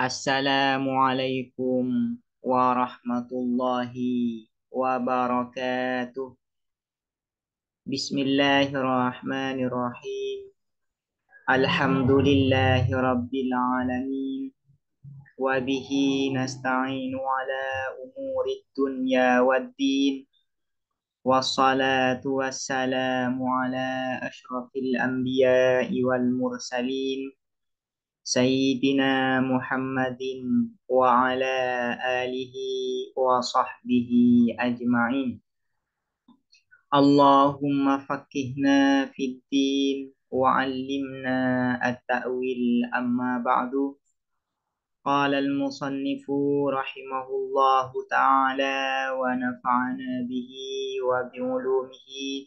Assalamualaikum warahmatullahi wabarakatuh. Bismillahirrahmanirrahim. Alhamdulillahi rabbil alamin. Wabihi nasta'inu ala umuri dunya waddin. Wassalatu wassalamu ala ashrafil anbiya'i wal mursalin. Sayyidina Muhammadin wa ala alihi wa sahbihi ajma'in. Allahumma faqihna fid din wa 'allimna at-ta'wil amma ba'du. Qala al-musannifu rahimahullahu ta'ala wa nafa'ana bihi wa bi 'ulumihi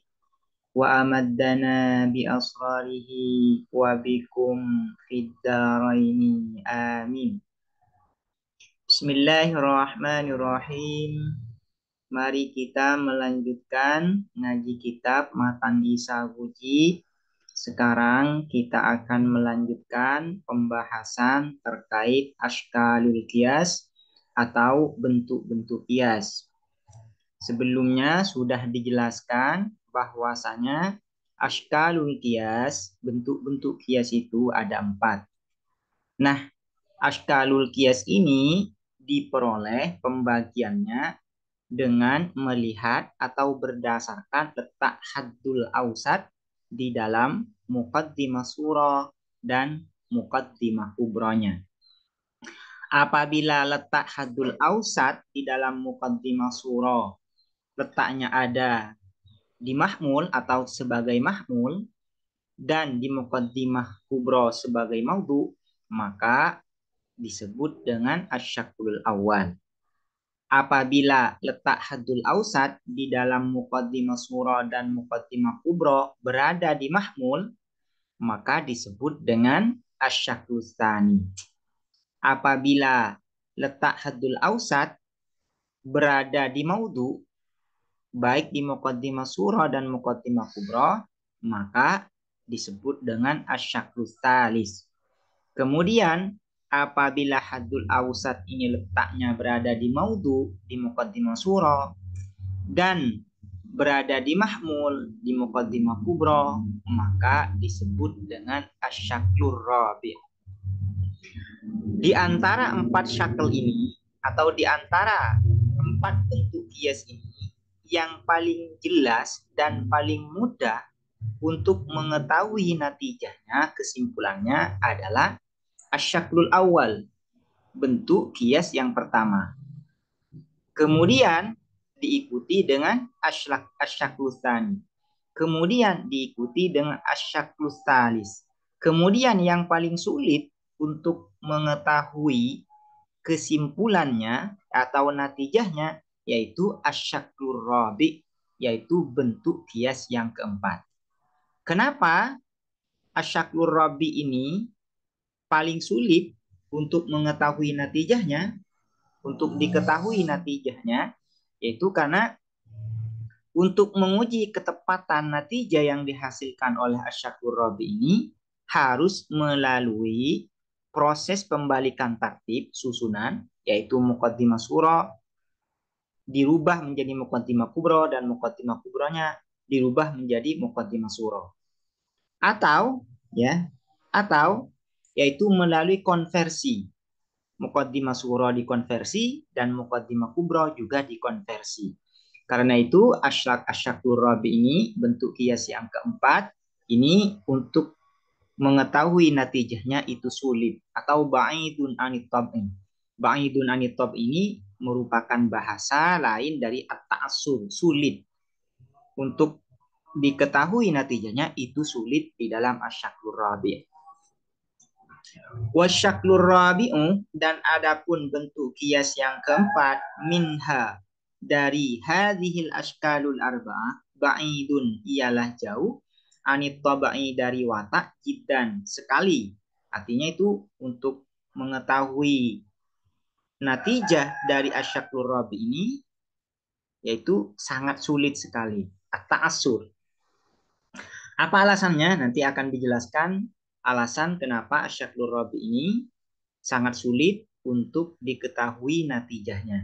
wa amaddana bi asrarihi wa bikum fid daraini amin. Bismillahirrahmanirrahim. Mari kita melanjutkan ngaji kitab Matan Isaguji. Sekarang kita akan melanjutkan pembahasan terkait askalul qiyas atau bentuk-bentuk qiyas. Sebelumnya sudah dijelaskan bahwasanya askalul qiyas, bentuk-bentuk qiyas itu ada 4. Nah, askalul qiyas ini diperoleh pembagiannya dengan melihat atau berdasarkan letak haddul ausat di dalam muqaddimah surah dan muqaddimah kubronya. Apabila letak haddul ausat di dalam muqaddimah surah letaknya ada di mahmul atau sebagai mahmul dan di muqaddimah kubro sebagai maudhu, maka disebut dengan asyaklul awal. Apabila letak haddul ausat di dalam muqaddimah surah dan muqaddimah kubro berada di mahmul, maka disebut dengan asyaklul tsani. Apabila letak haddul ausat berada di maudhu, baik di muqaddimah surah dan muqaddimah kubro, maka disebut dengan asyaklul tsalis. Kemudian apabila haddul ausat ini letaknya berada di maudhu di muqaddimah surah dan berada di mahmul di muqaddimah kubro, maka disebut dengan asyaklur rabi'. Di antara 4 syakl ini atau di antara 4 bentuk qiyas ini, yang paling jelas dan paling mudah untuk mengetahui natijahnya, kesimpulannya adalah asyaklul awal, bentuk qiyas yang pertama. Kemudian diikuti dengan asyaklus tsani. Kemudian diikuti dengan asyaklus tsalis. Kemudian yang paling sulit untuk mengetahui kesimpulannya atau natijahnya yaitu asyaklur rabi', yaitu bentuk qiyas yang keempat. Kenapa asyaklur rabi' ini paling sulit untuk mengetahui natijahnya, untuk diketahui natijahnya, yaitu karena untuk menguji ketepatan natijah yang dihasilkan oleh asyaklur rabi' ini harus melalui proses pembalikan tartib susunan, yaitu muqaddimah surah dirubah menjadi muqaddimah kubro dan muqaddimah kubronya dirubah menjadi muqaddimah surah. Atau yaitu melalui konversi. Muqaddimah surah dikonversi dan muqaddimah kubro juga dikonversi. Karena itu asyaklur rabi' ini bentuk qiyas yang keempat ini untuk mengetahui natijahnya itu sulit atau ba'idun anit tab'i. Ba'idun anit tab' ini merupakan bahasa lain dari at-ta'assur, sulit. Untuk diketahui natijahnya itu sulit di dalam asyaklur rabi'. Wasyaklur rabi'u, dan adapun bentuk qiyas yang keempat, minha, dari hadhil askalul arba'ah, ba'idun ialah jauh, anit tabai dari watak, jiddan sekali. Artinya itu untuk mengetahui natijah dari asyaklur rabi' ini yaitu sangat sulit sekali, at-ta'assur. Apa alasannya? Nanti akan dijelaskan alasan kenapa asyaklur rabi' ini sangat sulit untuk diketahui natijahnya.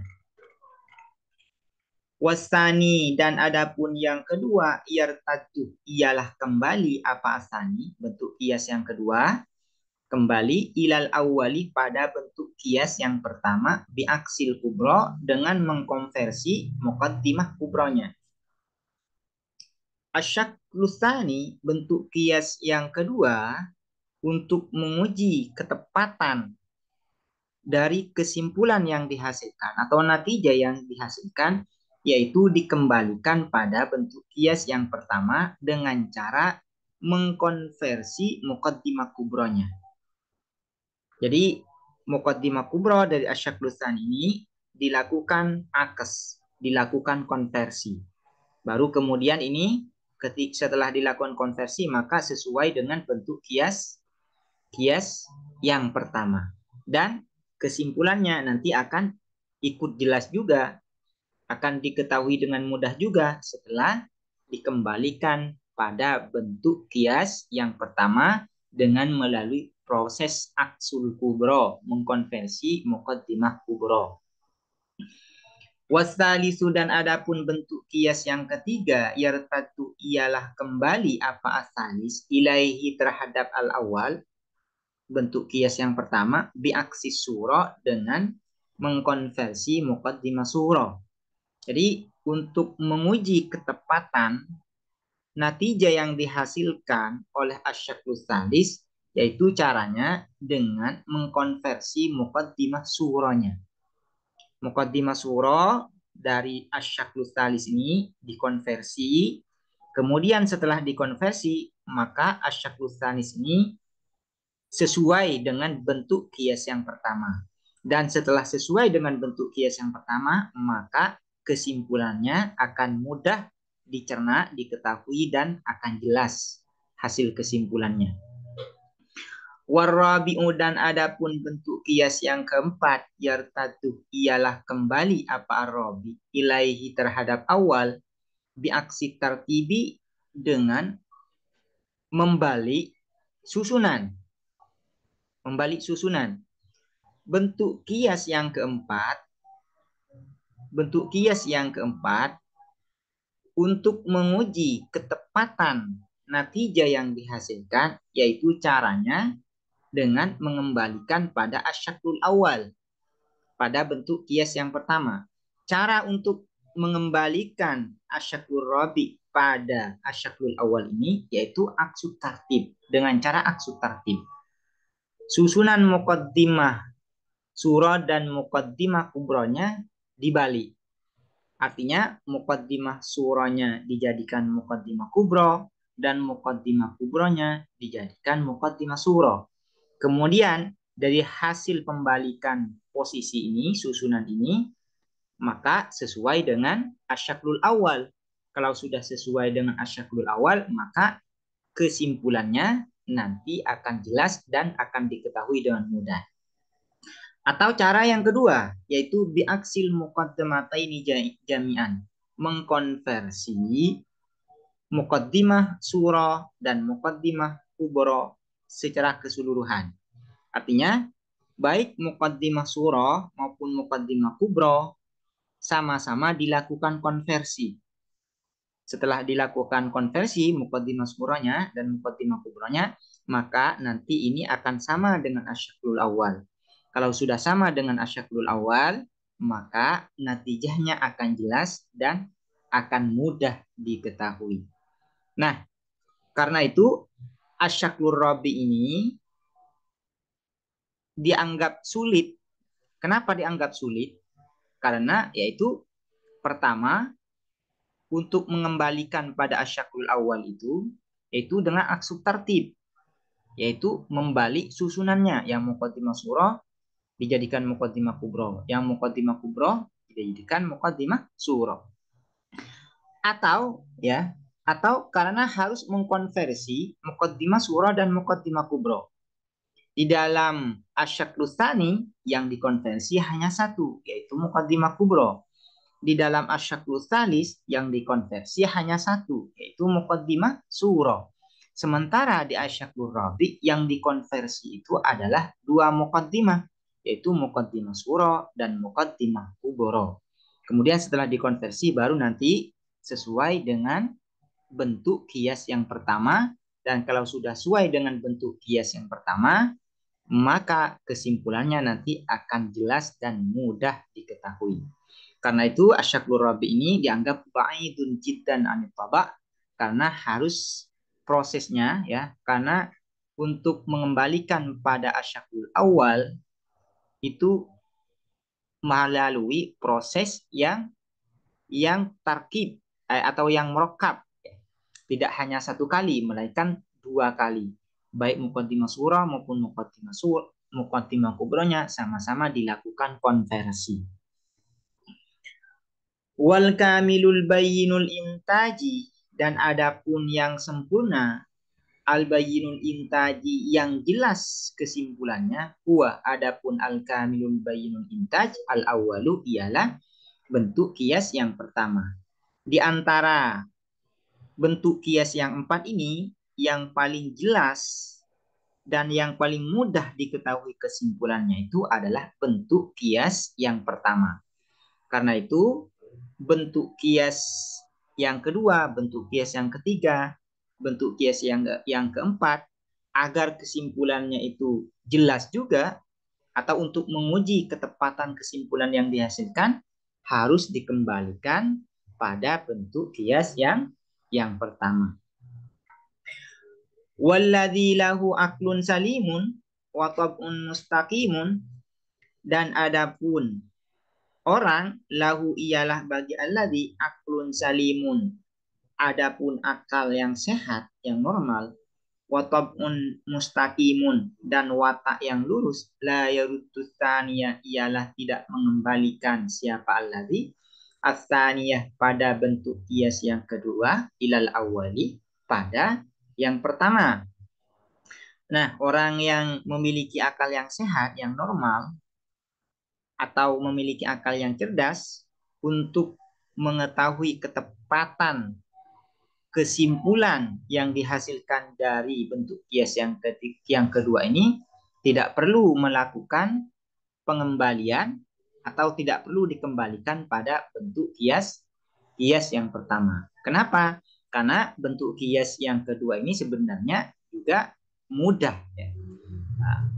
Wasani, dan adapun yang kedua, yartadu, ialah kembali apa asani, bentuk kias yang kedua, kembali ilal awali pada bentuk kias yang pertama biaksil kubro dengan mengkonversi muqaddimah kubronya. Asyak lusani, bentuk kias yang kedua, untuk menguji ketepatan dari kesimpulan yang dihasilkan atau natijah yang dihasilkan, yaitu dikembalikan pada bentuk kias yang pertama dengan cara mengkonversi muqaddimah kubronya. Jadi muqaddimah kubro dari asyaklustani ini dilakukan akes, dilakukan konversi. Baru kemudian ini setelah dilakukan konversi maka sesuai dengan bentuk kias yang pertama. Dan kesimpulannya nanti akan ikut jelas juga, akan diketahui dengan mudah juga setelah dikembalikan pada bentuk kias yang pertama dengan melalui proses aksul kubro, mengkonversi muqaddimah kubro. Wasalisu, dan adapun bentuk kias yang ketiga, yartatu, ialah kembali apa asalis ilaihi terhadap al-awal, bentuk kias yang pertama biaksis surah dengan mengkonversi muqaddimah surah. Jadi untuk menguji ketepatan natijah yang dihasilkan oleh asyaklus salis, yaitu caranya dengan mengkonversi muqaddimah surahnya. Muqaddimah surah dari asyaklus salis ini dikonversi, kemudian setelah dikonversi maka asyaklus salis ini sesuai dengan bentuk kias yang pertama. Dan setelah sesuai dengan bentuk kias yang pertama, maka kesimpulannya akan mudah dicerna, diketahui, dan akan jelas hasil kesimpulannya. Warabi'u, dan adapun bentuk kias yang keempat, yartadu, ialah kembali apa arabi ilaihi terhadap awal biaksi tartibi dengan membalik susunan. Membalik susunan. Bentuk kias yang keempat untuk menguji ketepatan natijah yang dihasilkan, yaitu caranya dengan mengembalikan pada asyaklul awal, pada bentuk kias yang pertama. Cara untuk mengembalikan asyaklul rabi pada asyaklul awal ini yaitu aksud tartib, dengan cara aksud tartib. Susunan muqaddimah surah dan muqaddimah kubronya dibalik. Artinya muqaddimah surahnya dijadikan muqaddimah kubro dan muqaddimah kubronya dijadikan muqaddimah surah. Kemudian dari hasil pembalikan posisi ini, susunan ini, maka sesuai dengan asyaklul awal. Kalau sudah sesuai dengan asyaklul awal, maka kesimpulannya nanti akan jelas dan akan diketahui dengan mudah. Atau cara yang kedua, yaitu biaksil muqaddamataini jami'an, mengkonversi muqaddimah surah dan muqaddimah kubro secara keseluruhan. Artinya, baik muqaddimah surah maupun muqaddimah kubro sama-sama dilakukan konversi. Setelah dilakukan konversi muqaddimah surahnya dan muqaddimah kubronya, maka nanti ini akan sama dengan asyaklul awal. Kalau sudah sama dengan asyaklul awal, maka natijahnya akan jelas dan akan mudah diketahui. Nah, karena itu asyaklul rabi ini dianggap sulit. Kenapa dianggap sulit? Karena yaitu pertama, untuk mengembalikan pada asyaklul awal itu, yaitu dengan aksud tartib, yaitu membalik susunannya, yang muqaddimah surah dijadikan muqaddimah kubro, yang muqaddimah kubro dijadikan muqaddimah surah. Atau karena harus mengkonversi muqaddimah surah dan muqaddimah kubro. Di dalam asyaklus tsani yang dikonversi hanya satu, yaitu muqaddimah kubro. Di dalam asyaklus tsalis yang dikonversi hanya satu, yaitu muqaddimah surah. Sementara di asyaklur rabi yang dikonversi itu adalah dua muqaddimah, yaitu muqaddimah suro dan muqaddimah kubro. Kemudian setelah dikonversi baru nanti sesuai dengan bentuk kias yang pertama, dan kalau sudah sesuai dengan bentuk kias yang pertama, maka kesimpulannya nanti akan jelas dan mudah diketahui. Karena itu asyaklur rabi ini dianggap ba'idun jiddan anit tabak, karena harus prosesnya ya, karena untuk mengembalikan pada asyaklul awal itu melalui proses yang tarkib atau yang merokap, tidak hanya satu kali melainkan dua kali, baik muqaddimah surah maupun muqaddimah kubronya sama-sama dilakukan konversi. Wal kamilul bayyinul intaji, dan adapun yang sempurna al bayyinul intaji yang jelas kesimpulannya, huwa adapun al kamilul bayyinul intaj al awwalu ialah bentuk kias yang pertama. Di antara bentuk kias yang empat ini, yang paling jelas dan yang paling mudah diketahui kesimpulannya itu adalah bentuk kias yang pertama. Karena itu bentuk kias yang kedua, bentuk kias yang ketiga, bentuk kias yang keempat, agar kesimpulannya itu jelas juga, atau untuk menguji ketepatan kesimpulan yang dihasilkan, harus dikembalikan pada bentuk kias yang pertama. Walladzi lahu aklun salimun wa tab'un mustaqimun, dan adapun orang lahu ialah bagi alladzi aklun salimun, adapun akal yang sehat, yang normal, wa tab'un mustaqimun, dan watak yang lurus, la yaruddu tsaniyah ialah tidak mengembalikan siapa alladzi as-tsaniyah pada bentuk kias yang kedua, ilal awwali pada yang pertama. Nah, orang yang memiliki akal yang sehat, yang normal, atau memiliki akal yang cerdas, untuk mengetahui ketepatan kesimpulan yang dihasilkan dari bentuk kias yang kedua ini, tidak perlu melakukan pengembalian atau tidak perlu dikembalikan pada bentuk kias yang pertama. Kenapa? Karena bentuk kias yang kedua ini sebenarnya juga mudah ya. Nah,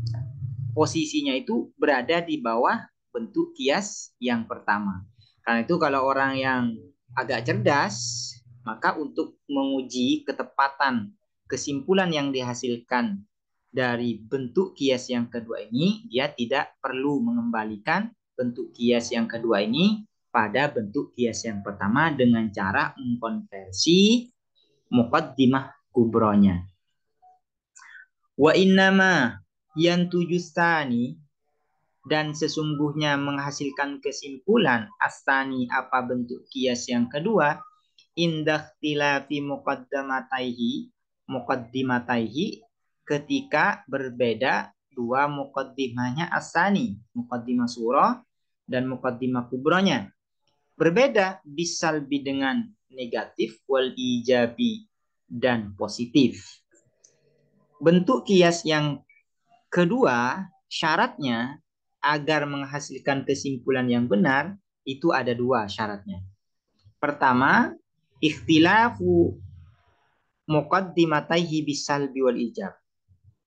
posisinya itu berada di bawah bentuk kias yang pertama. Karena itu kalau orang yang agak cerdas, maka untuk menguji ketepatan kesimpulan yang dihasilkan dari bentuk kias yang kedua ini, dia tidak perlu mengembalikan bentuk kias yang kedua ini pada bentuk kias yang pertama dengan cara mengkonversi muqaddimah kubronya. Wa innama yantujustani, dan sesungguhnya menghasilkan kesimpulan astani apa bentuk kias yang kedua, indah tilafi muqaddimataihi ketika berbeda dua muqaddimahnya astani, muqaddimah surah dan muqaddimah kubronya. Berbeda bisalbi dengan negatif, wal ijabi dan positif. Bentuk kias yang kedua, syaratnya agar menghasilkan kesimpulan yang benar itu ada dua syaratnya. Pertama, ikhtilafu muqaddimataihi bisalbi wal ijab.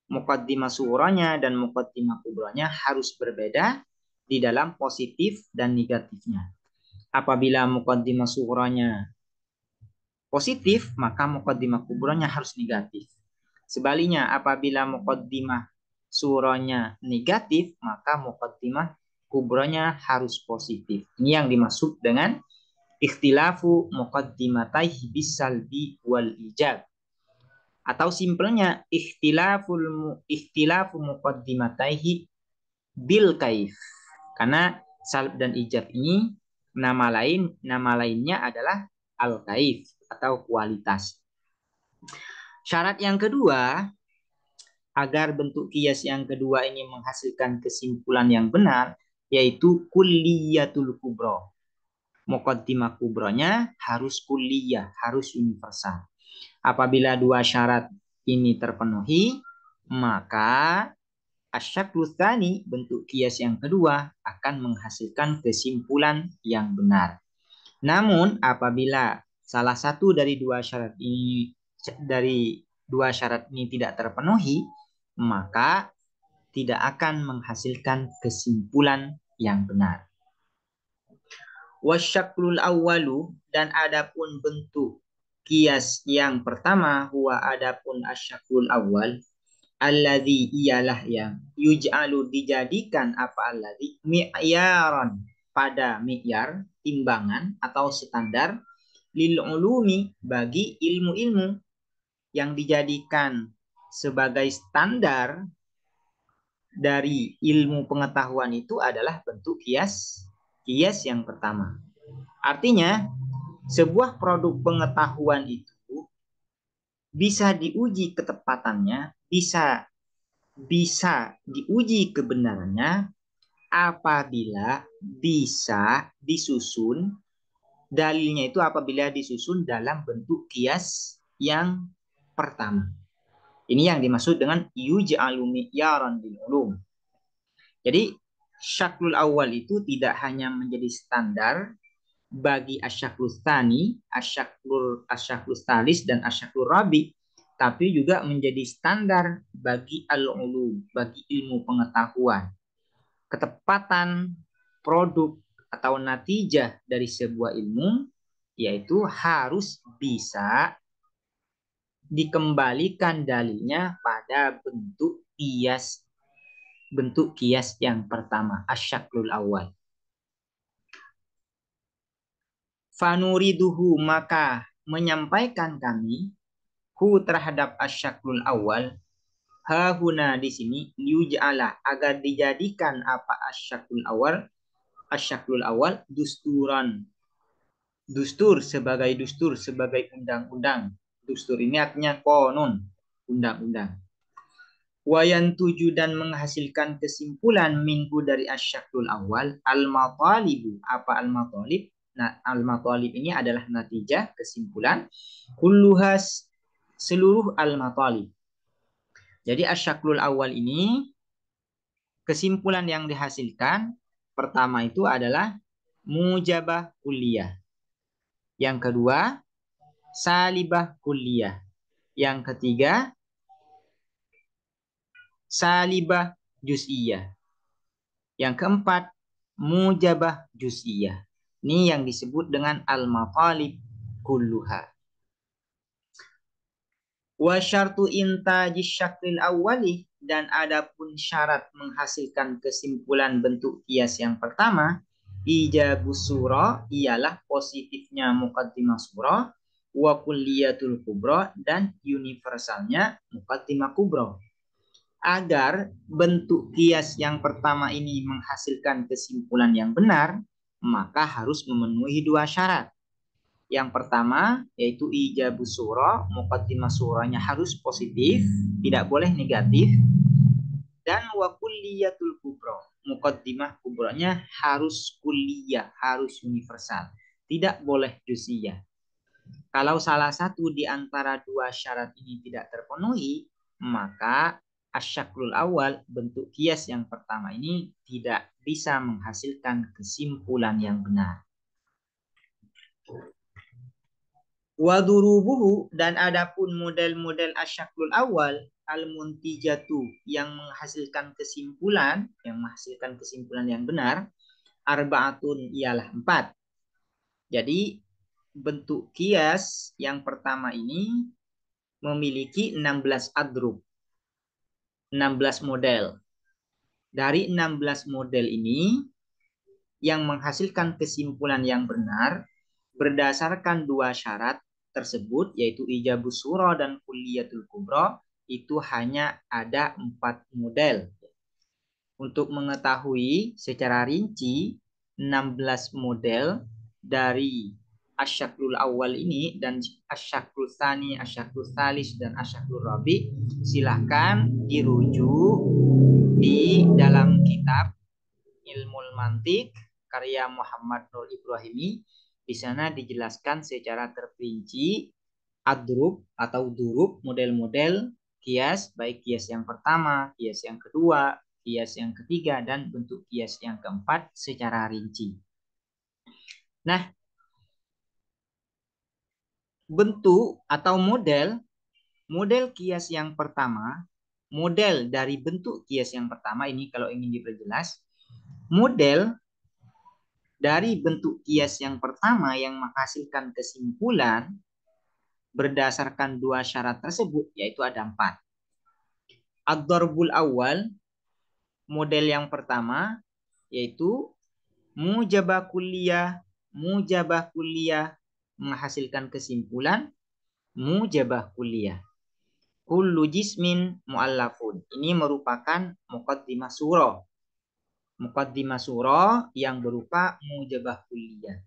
Muqaddimah surahnya dan muqaddimah kubranya harus berbeda di dalam positif dan negatifnya. Apabila muqaddimah surahnya positif, maka muqaddimah kubranya harus negatif. Sebaliknya, apabila muqaddimah surahnya negatif, maka muqaddimah kubranya harus positif. Ini yang dimaksud dengan ikhtilafu muqaddimataihi bisalbi wal ijab. Atau simpelnya ikhtilafu muqaddimataihi bil kaif. Karena salb dan ijab ini nama lainnya adalah al kaif atau kualitas. Syarat yang kedua, agar bentuk kias yang kedua ini menghasilkan kesimpulan yang benar, yaitu kulliyatul kubro. Muqaddimah kubronya harus kulliyah, harus universal. Apabila dua syarat ini terpenuhi, maka asyaklus tsani, bentuk kias yang kedua, akan menghasilkan kesimpulan yang benar. Namun apabila salah satu dari dua syarat ini tidak terpenuhi, maka tidak akan menghasilkan kesimpulan yang benar. Wasyaklul awwalu, dan adapun bentuk kias yang pertama, huwa adapun asyaklul awal, alladzi ialah yang yuj'alu dijadikan apa alladzi mi'yaran, pada mi'yar, timbangan atau standar, lil ulumi, bagi ilmu-ilmu, yang dijadikan sebagai standar dari ilmu pengetahuan itu adalah bentuk kias yang pertama. Artinya sebuah produk pengetahuan itu bisa diuji ketepatannya, bisa diuji kebenarannya apabila bisa disusun, dalilnya itu apabila disusun dalam bentuk kias yang pertama. Ini yang dimaksud dengan yuj'alu mi'yaran bil ulum. Jadi syaklul awal itu tidak hanya menjadi standar bagi asyaklus tsani, asyaklus tsalis, dan asyaklur rabi, tapi juga menjadi standar bagi al-ulum, bagi ilmu pengetahuan. Ketepatan produk atau natijah dari sebuah ilmu yaitu harus bisa dikembalikan dalilnya pada bentuk kias yang pertama, asyaklul awal. Fanuriduhu, maka menyampaikan kami hu terhadap asyaklul awal, hahuna di sini, liuja'ala, agar dijadikan apa asyaklul awal dusturan, sebagai undang-undang. Dustur ini artinya konon, undang-undang. Wayan tuju, dan menghasilkan kesimpulan minggu dari asyaklul awal, al-matalibu, apa al-matalib. Nah, al-matalib ini adalah natijah, kesimpulan, kulluhas, seluruh al-matalib. Jadi asyaklul awal ini, kesimpulan yang dihasilkan pertama itu adalah mujabah kulliyah. Yang kedua, salibah kulliyah. Yang ketiga, salibah juz'iyah. Yang keempat, mujabah juz'iyah. Ini yang disebut dengan al-matalib kulluha. Wa syartu intajis syaklil awwali, dan adapun syarat menghasilkan kesimpulan bentuk kias yang pertama, ijabus surah, ialah positifnya muqaddimah surah, wa kulliyatul kubra, dan universalnya muqaddimah kubra. Agar bentuk kias yang pertama ini menghasilkan kesimpulan yang benar, maka harus memenuhi dua syarat. Yang pertama yaitu ijabus surah, muqaddimah surahnya harus positif, tidak boleh negatif. Dan wa kulliyatul kubra, muqaddimah kubranya harus kulliyah, harus universal, tidak boleh juz'iyah. Kalau salah satu di antara dua syarat ini tidak terpenuhi, maka asyaklul awal, bentuk kias yang pertama ini tidak bisa menghasilkan kesimpulan yang benar. Wadurubuhu, dan adapun model-model asyaklul awal, al-muntijatu, yang menghasilkan kesimpulan yang benar, arba'atun, ialah 4. Jadi bentuk kias yang pertama ini memiliki 16 adrub, 16 model. Dari 16 model ini, yang menghasilkan kesimpulan yang benar berdasarkan dua syarat tersebut, yaitu ijabus surah dan kulliyatul kubra, itu hanya ada 4 model. Untuk mengetahui secara rinci 16 model dari asyaklul awal ini dan asyaklul tsani, asyaklul tsalis, dan asyaklul rabi, silahkan dirujuk di dalam kitab Ilmul Mantik karya Muhammad Nur Ibrahimi. Di sana dijelaskan secara terperinci adrub atau durub, model-model kias, baik kias yang pertama, kias yang kedua, kias yang ketiga, dan bentuk kias yang keempat secara rinci. Nah, bentuk atau model kias yang pertama, model dari bentuk kias yang pertama ini kalau ingin diperjelas, model dari bentuk kias yang pertama yang menghasilkan kesimpulan berdasarkan dua syarat tersebut, yaitu ada 4. Ad-darbul awal, model yang pertama, yaitu mujabah kuliah menghasilkan kesimpulan mujabah kuliah. Kullu jismin mu'allafun. Ini merupakan muqaddimah surah. Muqaddimah surah yang berupa mujabah kuliah.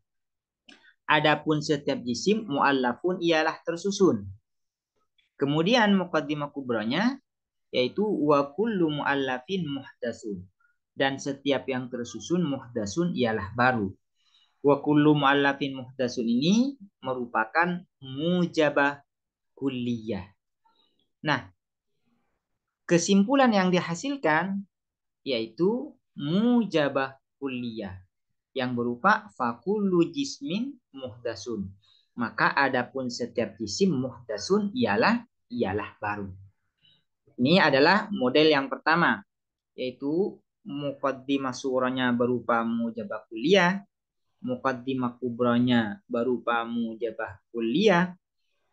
Adapun setiap jisim mu'allafun ialah tersusun. Kemudian muqaddimah kubranya yaitu wa kullu mu'allafin muhdasun. Dan setiap yang tersusun muhdasun ialah baru. Wa kullu mu'allafin muhdasun ini merupakan mujabah kuliah. Nah, kesimpulan yang dihasilkan yaitu mujabah kuliah yang berupa fakullu jismin muhdasun. Maka adapun setiap jisim muhdasun ialah baru. Ini adalah model yang pertama, yaitu muqaddimah surahnya berupa mujabah kuliah, muqaddimah kubranya berupa mujabah kuliah,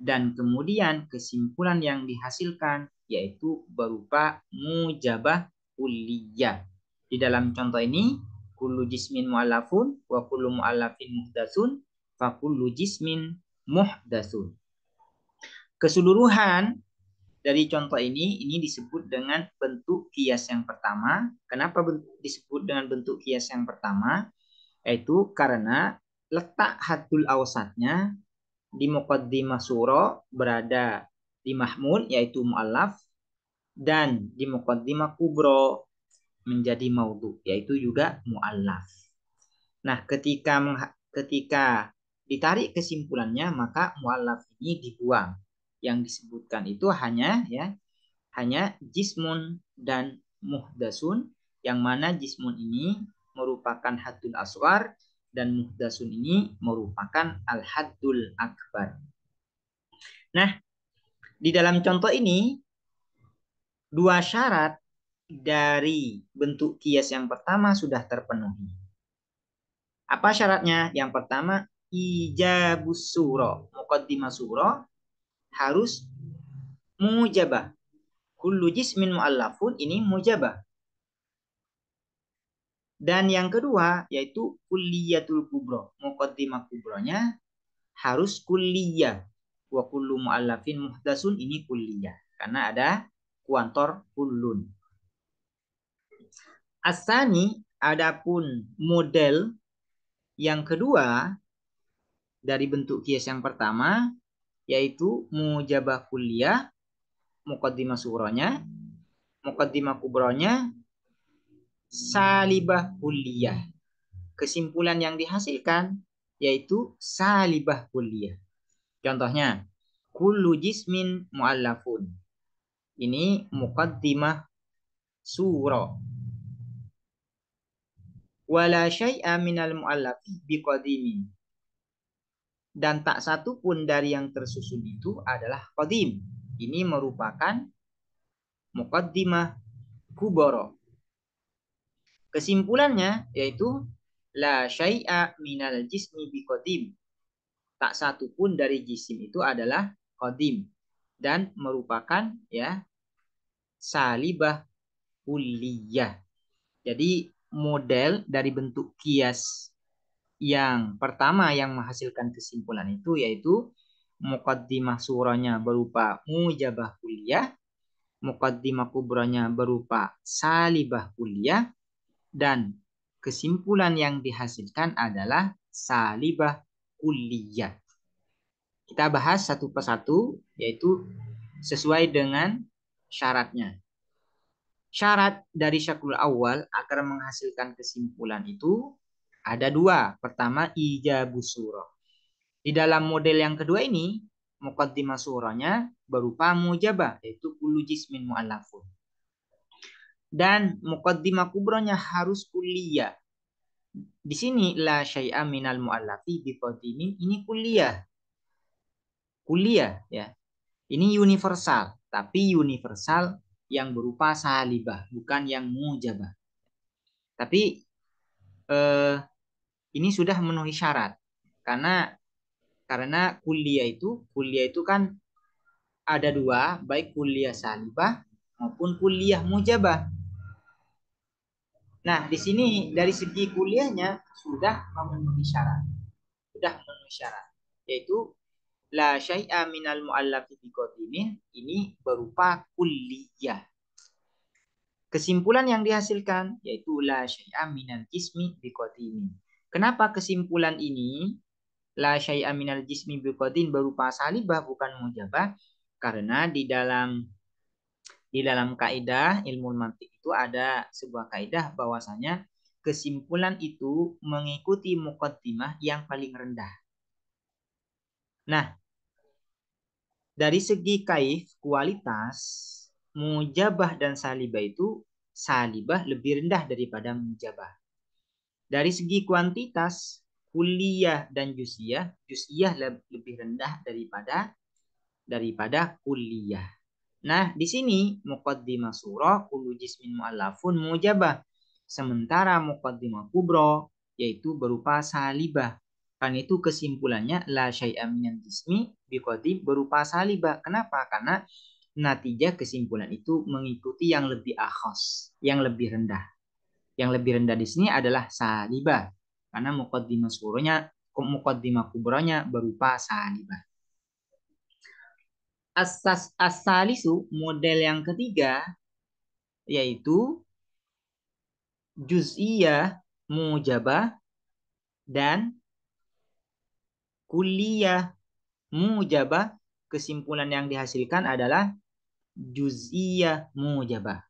dan kemudian kesimpulan yang dihasilkan yaitu berupa mujabah kuliah. Di dalam contoh ini, kullu jismin mu'allafun wa kullu mu'allafin muhdasun fa kullu jismin muhdasun. Keseluruhan dari contoh ini disebut dengan bentuk kias yang pertama. Kenapa disebut dengan bentuk kias yang pertama? Yaitu karena letak haddul awsatnya di muqaddimah surah berada di mahmul yaitu mu'allaf, dan di muqaddimah kubro menjadi maudhu yaitu juga mu'allaf. Nah, ketika ditarik kesimpulannya maka mu'allaf ini dibuang. Yang disebutkan itu hanya jismun dan muhdasun, yang mana jismun ini merupakan haddul aswar dan muhdasun ini merupakan al-haddul akbar. Nah, di dalam contoh ini dua syarat dari bentuk kias yang pertama sudah terpenuhi. Apa syaratnya? Yang pertama, ijabus surah. Muqaddimah surah harus mujabah. Kullu jismin mu'allafun ini mujabah. Dan yang kedua yaitu kulliyatul kubro. Muqaddimah kubronya harus kulliyah. Wa kullu mu'allafin muhdasun ini kulliyah. Karena ada kuantor kullun. Asani, adapun model yang kedua dari bentuk kias yang pertama yaitu mujabah kulliyah, muqaddimah surahnya, muqaddimah kubronya, salibah kulliyah. Kesimpulan yang dihasilkan yaitu salibah kulliyah. Contohnya, kullu jismin mu'allafun. Ini muqaddimah surah. Wala syai'a minal mu'allafi biqadimin. Dan tak satu pun dari yang tersusun itu adalah qadim. Ini merupakan muqaddimah kubara. Kesimpulannya yaitu la syai'a minal jismi biqadim. Tak satu pun dari jisim itu adalah qadim dan merupakan salibah kulliyah. Jadi model dari bentuk kias yang pertama yang menghasilkan kesimpulan itu yaitu muqaddimah surahnya berupa mujabah kulliyah, muqaddimah kubranya berupa salibah kulliyah, dan kesimpulan yang dihasilkan adalah salibah kulliyah. Kita bahas satu persatu yaitu sesuai dengan syaratnya. Syarat dari syaklul awal agar menghasilkan kesimpulan itu ada dua. Pertama, ijabus surah. Di dalam model yang kedua ini, muqaddimah surahnya berupa mujabah, yaitu kullu jismin mu'allafun. Dan muqaddimah kubronya harus kulliyah. Di sini la syai'a minal mu'allafi biqadimin, ini kulliyah. Kulliyah ya. Ini universal, tapi universal yang berupa salibah, bukan yang mujabah. Tapi ini sudah memenuhi syarat. Karena kuliah itu kan ada dua, baik kuliah salibah maupun kuliah mujabah. Nah, di sini dari segi kuliahnya sudah memenuhi syarat. Sudah memenuhi syarat. Yaitu la syai'a minal mu'allafi biqadimin, ini berupa kuliah. Kesimpulan yang dihasilkan yaitu la syai'a minal jismi biqadimin. Kenapa kesimpulan ini la syai'a minal jismi biqadin berupa salibah bukan mujabah? Karena di dalam kaidah ilmu mantik itu ada sebuah kaidah bahwasanya kesimpulan itu mengikuti muqaddimah yang paling rendah. Nah, dari segi kaif kualitas mujabah dan salibah itu salibah lebih rendah daripada mujabah. Dari segi kuantitas kuliah dan juz'iyah lebih rendah daripada kuliah. Nah, di sini muqaddimah surah kullu jismin mu'allafun mujabah. Sementara muqaddimah kubra yaitu berupa salibah. Karena itu kesimpulannya la syai'a minal jismi biqadim berupa salibah. Kenapa? Karena natijah kesimpulan itu mengikuti yang lebih akhas, yang lebih rendah. Yang lebih rendah di sini adalah salibah. Karena muqaddimah kubranya berupa salibah. As-salisu model yang ketiga yaitu juz'iyah mujabah dan kulliyah mujabah. Kesimpulan yang dihasilkan adalah juz'iyah mujabah.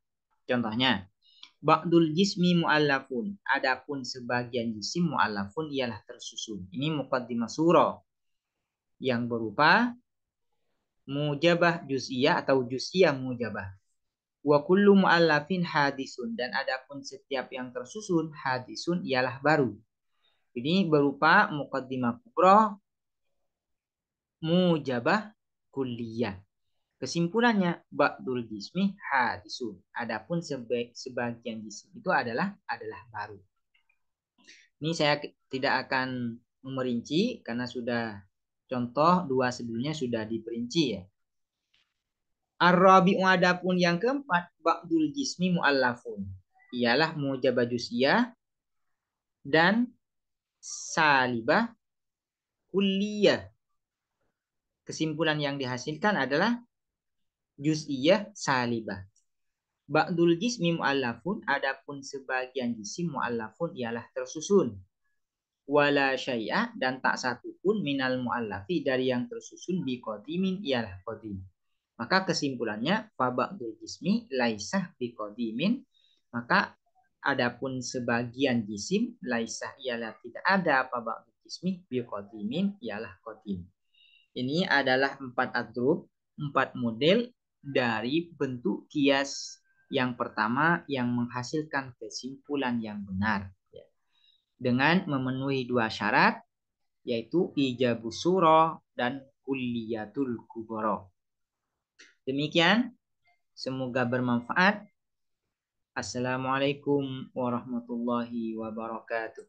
Contohnya, ba'dul jismi mu'allafun. Adapun sebagian jisim mu'allafun ialah tersusun. Ini muqaddimah surah yang berupa mujabah juz'iyah atau juz'iyah mujabah. Wa kullu mu'allafin hadisun, dan adapun setiap yang tersusun hadisun ialah baru. Ini berupa muqaddimah kubra mujabah kulliyah. Kesimpulannya ba'dul jismi hadisun. Adapun sebagian jisim itu adalah baru. Ini saya tidak akan memerinci karena sudah contoh dua sebelumnya sudah diperinci ya. Ar-rabi'u, adapun yang keempat ba'dul jismi mu'allafun. Ialah mujabah juz'iyah dan salibah kulliyah. Kesimpulan yang dihasilkan adalah juz'iyah salibah. Ba'dul jismi mu'allafun, adapun sebagian jisim mu'allafun ialah tersusun. Wala syai'ah, dan tak satu pun minal mu'allafi dari yang tersusun biqadimin ialah qadim. Maka kesimpulannya fa ba'dul jismi laisah biqadimin, maka adapun sebagian jisim laisah ialah tidak ada fa ba'dul jismi biqadimin ialah qadim. Ini adalah 4 adrub, 4 model dari bentuk kias yang pertama yang menghasilkan kesimpulan yang benar dengan memenuhi 2 syarat, yaitu ijabus surah dan kulliyatul kubra. Demikian, semoga bermanfaat. Assalamualaikum warahmatullahi wabarakatuh.